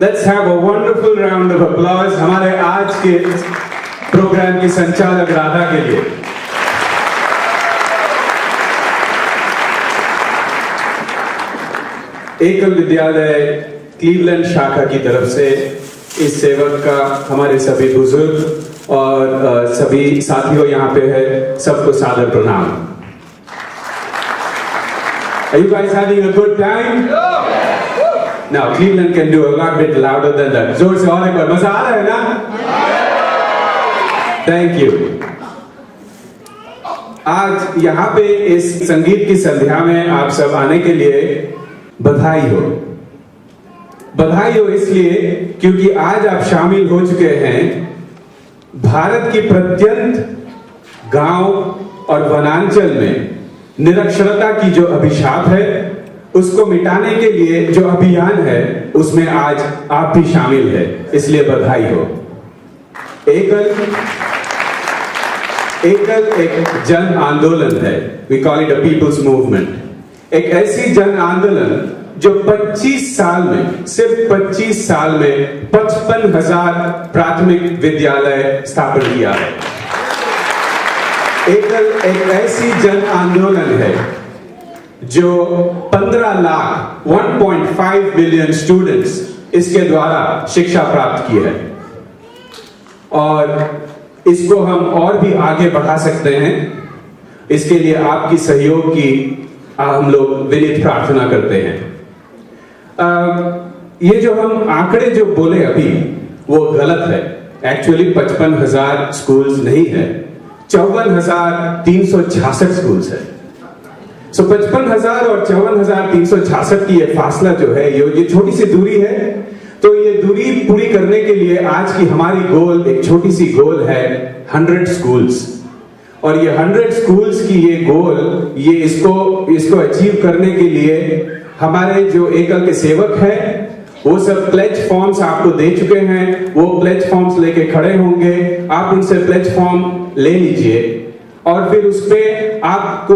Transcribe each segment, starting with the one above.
Let's have a wonderful round of applause हमारे आज के प्रोग्राम की संचालक राधा के लिए। एकल विद्यालय क्लीवलैंड शाखा की तरफ से इस सेवक का हमारे सभी बुजुर्ग और सभी साथियों यहाँ पे है, सबको सादर प्रणाम। Are you guys having a good time? Now Cleveland can do a lot bit louder than that. जोर से और एक बार, मजा आ रहा है ना? Thank you. आज यहाँ पे इस संगीत की संध्या में आप सब आने के लिए बधाई हो। बधाई हो इसलिए क्योंकि आज आप शामिल हो चुके हैं भारत की प्रत्यंत गांव और वनांचल में निरक्षरता की जो अभिशाप है उसको मिटाने के लिए जो अभियान है उसमें आज आप भी शामिल है, इसलिए बधाई हो। एकल एक जन आंदोलन है, we call it a people's movement. एक ऐसी जन आंदोलन जो 25 साल में, सिर्फ 25 साल में 55,000 प्राथमिक विद्यालय स्थापित किया है। एकल एक ऐसी जन आंदोलन है जो 15 लाख 1.5 मिलियन स्टूडेंट्स इसके द्वारा शिक्षा प्राप्त की है और इसको हम और भी आगे बढ़ा सकते हैं। इसके लिए आपकी सहयोग की हम लोग विनीत प्रार्थना करते हैं। ये जो हम आंकड़े जो बोले अभी वो गलत है। एक्चुअली 55,000 स्कूल्स नहीं है, 54,366 स्कूल्स है। सो 55,000 और 54,366 की ये फासला जो है, ये छोटी सी दूरी है। तो ये दूरी पूरी करने के लिए आज की हमारी गोल, एक छोटी सी गोल है 100 स्कूल्स। और ये 100 स्कूल्स की ये गोल, ये इसको अचीव करने के लिए हमारे जो एकल के सेवक हैं वो सब प्लेज फॉर्म्स आपको दे चुके हैं। वो प्लेज फॉर्म्स लेके खड़े होंगे, आप उनसे प्लेज फॉर्म ले लीजिए और फिर उसपे आप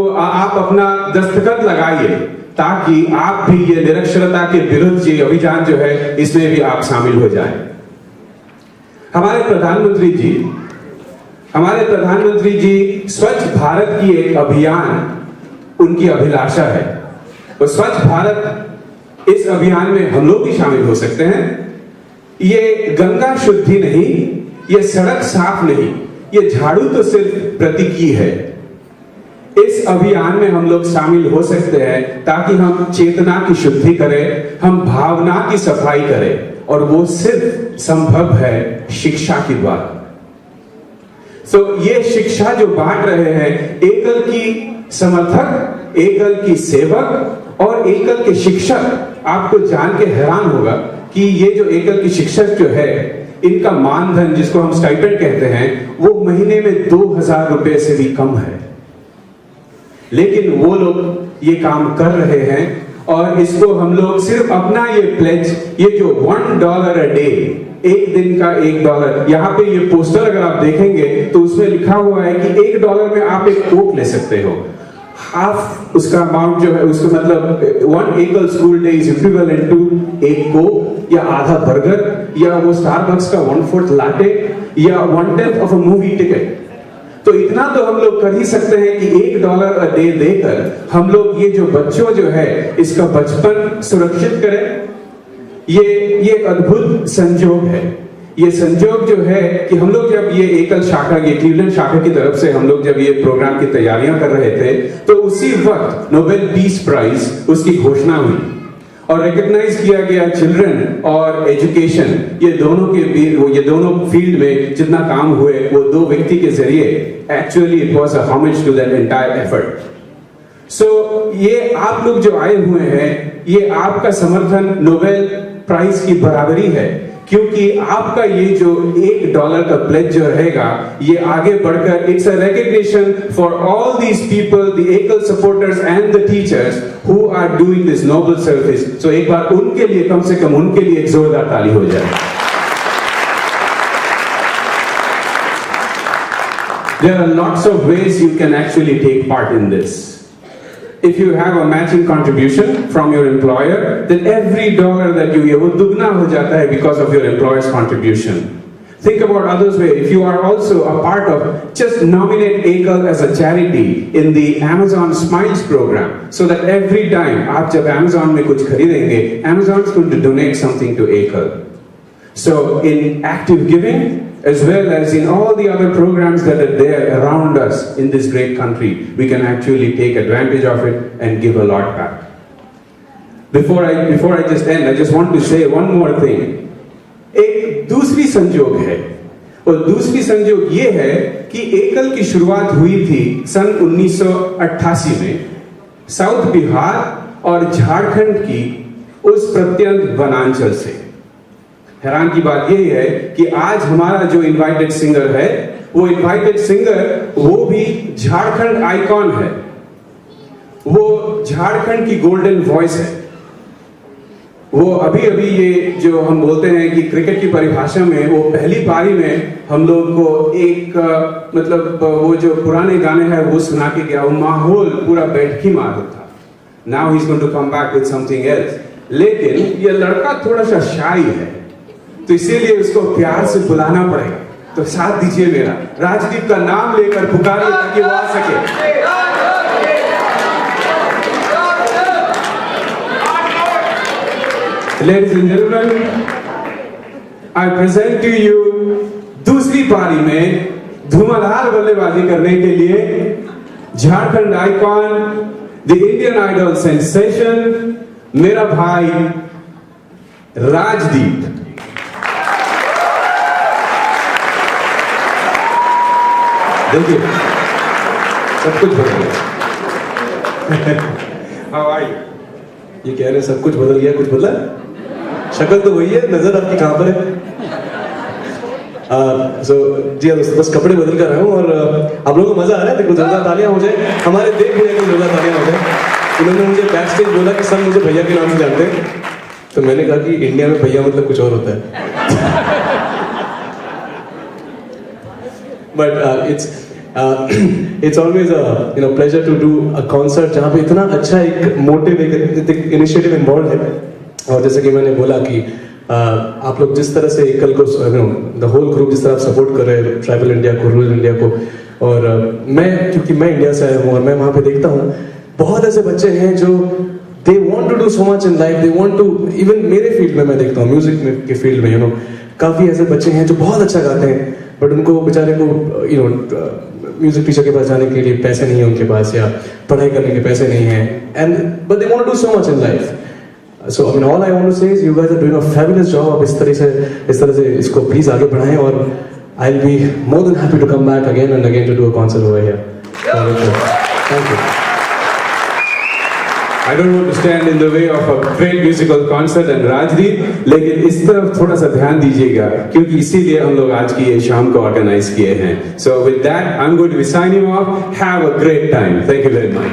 अपना दस्तखत लगाइए ताकि आप भी ये निरक्षरता के विरुद्ध ये अभियान जो है इसमें भी आप शामिल हो जाएं। हमारे प्रधानमंत्री जी स्वच्छ भारत की एक अभियान उनकी अभिलाषा है। और स्वच्छ भारत इस अभियान में हम लोग भी शामिल हो सकते हैं। ये गंगा शुद्धि नहीं, ये सड़क साफ नहीं, ये झाड़ू तो सिर्फ प्रतीकी है। इस अभियान में हम लोग शामिल हो सकते हैं ताकि हम चेतना की शुद्धि करें, हम भावना की सफाई करें और वो सिर्फ संभव है शिक्षा के द्वारा। तो ये शिक्षा जो बांट रहे हैं, एकल की समर्थक, एकल की सेवक और एकल के शिक्षक, आपको जान के हैरान होगा कि ये जो एकल की शिक्षक जो है इनका मानधन, जिसको हम स्टाइपेंड कहते हैं, वो महीने में 2,000 रुपए से भी कम है। लेकिन वो लोग ये काम कर रहे हैं और इसको हम लोग सिर्फ अपना ये प्लेज, ये जो $1 अ डे, एक दिन का $1, यहाँ पे ये पोस्टर अगर आप देखेंगे तो उसमें लिखा हुआ है कि $1 में आप एक कोक ले सकते हो। हाफ उसका अमाउंट जो है, उसका मतलब 1 एकल school day is equivalent to एक कोक या आधा बर्गर या वो स्टारबक्स का 1/4 लाटे या 1/10 ऑफ अ मूवी टिकट। तो इतना तो हम लोग कर ही सकते हैं कि $1 अ डे देकर हम लोग ये जो बच्चों जो है इसका बचपन सुरक्षित करें। ये एक अद्भुत संजोग है। ये संजोग जो है कि हम लोग जब ये एकल शाखा, ये क्लीवलैंड शाखा की तरफ से हम लोग जब ये प्रोग्राम की तैयारियां कर रहे थे तो उसी वक्त नोबेल पीस प्राइज उसकी घोषणा हुई और रिकॉग्नाइज किया गया चिल्ड्रन और एजुकेशन, ये दोनों फील्ड में जितना काम हुए वो 2 व्यक्ति के जरिए actually it was a homage to that entire effort. So ये आप लोग जो आए हुए हैं, ये आपका समर्थन नोबेल प्राइज की बराबरी है क्योंकि आपका ये जो $1 का प्लेज जो रहेगा ये आगे बढ़कर it's a recognition for all these people, the Ekal supporters and the teachers who are doing this noble service. So एक बार उनके लिए, कम से कम उनके लिए एक जोरदार ताली हो जाए। There are lots of ways you can actually take part in this. if you have a matching contribution from your employer, then every dollar that you give वो दुगना हो जाता है because of your employer's contribution. Think about others way. If you are also a part of, just nominate Ekal as a charity in the Amazon Smiles program, so that every time आप जब Amazon में कुछ खरीदेंगे, Amazon is going to donate something to Ekal. So in active giving, as well as in all the other programs that are there around us in this great country, we can actually take advantage of it and give a lot back. Before I just end, I just want to say one more thing. एक दूसरी संजोग है, और दूसरी संजोग ये है कि एकल की शुरुआत हुई थी सन 1988 में साउथ बिहार और झारखंड की उस प्रत्यंत वनांचल से। हैरान की बात यही है कि आज हमारा जो इनवाइटेड सिंगर है, वो इनवाइटेड सिंगर वो भी झारखंड आइकॉन है, वो झारखंड की गोल्डन वॉइस है। वो अभी ये जो हम बोलते हैं कि क्रिकेट की परिभाषा में वो पहली पारी में हम लोग को एक मतलब वो जो पुराने गाने हैं वो सुना के गया, वो माहौल पूरा बैठकी मार था। Now he is going to come back with something else. लेकिन ये लड़का थोड़ा सा शाई है, तो इसीलिए उसको प्यार से बुलाना पड़ेगा। तो साथ दीजिए मेरा, राजदीप का नाम लेकर पुकारिए ताकि वो आ सके। Ladies and gentlemen, I present to you दूसरी पारी में धुआंधार बल्लेबाजी करने के लिए Jharkhand icon, the Indian Idol sensation, मेरा भाई राजदीप। देखिए सब कुछ बदल गया। How are you? ये कह रहे सब कुछ बदल गया, कुछ बदला? शक्ल तो वही है, नजर आपकी कहां पर है? सो जी हाँ दोस्तों, बस कपड़े बदल कर रहा हूँ और आप लोगों को मजा आ रहा है। देखो जोरदार तालियां हो जाए, हमारे देव भैया की जोरदार तालियां हो जाए। उन्होंने मुझे बैक स्टेज बोला कि सब मुझे भैया के नाम से जानते हैं, तो मैंने कहा कि इंडिया में भैया मतलब कुछ और होता है। But it's always a pleasure to do a concert जहाँ पे इतना अच्छा एक मोटिव, एक इनिशिएटिव इन्वॉल्व है। और जैसे कि मैंने बोला कि आप लोग जिस तरह से एकल को, द होल ग्रुप जिस तरह आप सपोर्ट कर रहे हैं ट्राइबल इंडिया को, रूरल इंडिया को, और क्योंकि मैं इंडिया से आया हूँ और मैं वहाँ पे देखता हूँ बहुत ऐसे बच्चे हैं जो they want to do so much in life, they want to, even मेरे फील्ड में मैं देखता हूँ, म्यूजिक के फील्ड में काफ़ी ऐसे बच्चे हैं जो बहुत अच्छा गाते हैं, बट उनको बेचारे को म्यूजिक टीचर के पास जाने के लिए पैसे नहीं है उनके पास, या पढ़ाई करने के पैसे नहीं है, and but they want to do so much in life. So I mean all I want to say is you guys are doing a fabulous job. आप इस तरह से इसको प्लीज आगे बढ़ाएं, और I will be more than happy to come back again and again to do a concert over here. Thank you. I don't want to stand in the way of a great musical concert and Rajdeep, लेकिन इस तरफ थोड़ा सा ध्यान दीजिएगा क्योंकि इसीलिए हम लोग आज की ये शाम को ऑर्गेनाइज किए हैं। So with that, I'm going to be signing off. Have a great time. Thank you very much.